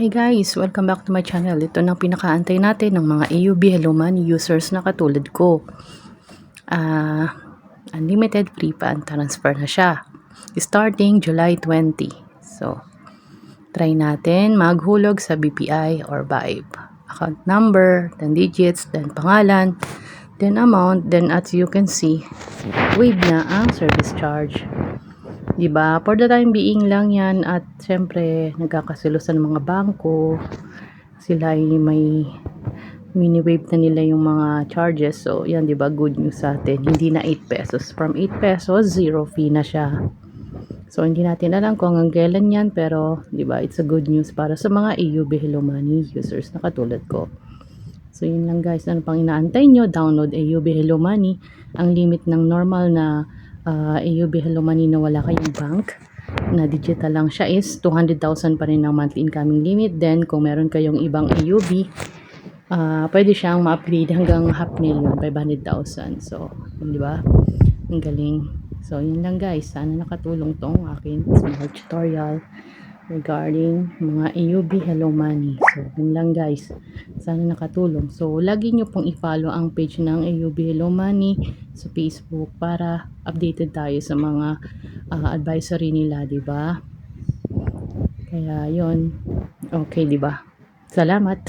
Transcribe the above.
Hey guys, welcome back to my channel. Ito nang pinakaantay natin ng mga AUB Hello Money users na katulad ko. Unlimited free funds transfer na siya. Starting July 20. So, try natin maghulog sa BPI or Vibe. Account number, then digits, then pangalan, then amount, then as you can see, waive na ang service charge. Diba? For the time being lang yan at syempre nagkakasilusan ng mga bangko. Sila ay may mini-wave na nila yung mga charges. So, yan, diba? Good news sa atin. Hindi na 8 pesos. From 8 pesos, zero fee na siya. So, hindi natin alam kung hanggang kailan yan. Pero, diba? It's a good news para sa mga AUB Hello Money users na katulad ko. So, yun lang guys. Ano pang inaantay nyo? Download AUB Hello Money. Ang limit ng normal na AUB Hello Money na wala kayong bank na digital lang siya is 200,000 pa rin ang monthly incoming limit. Then, kung meron kayong ibang AUB, pwede siyang ma-upgrade hanggang 500,000, 500,000. So, di ba? Ang galing. So, yun lang guys. Sana nakatulong tong akin small tutorial regarding mga AUB Hello Money. So, yun lang guys. Sana nakatulong. So, lagi nyo pong i-follow ang page ng AUB Hello Money sa Facebook para updated tayo sa mga advisory nila, di ba? Kaya, yun. Okay, di ba? Salamat.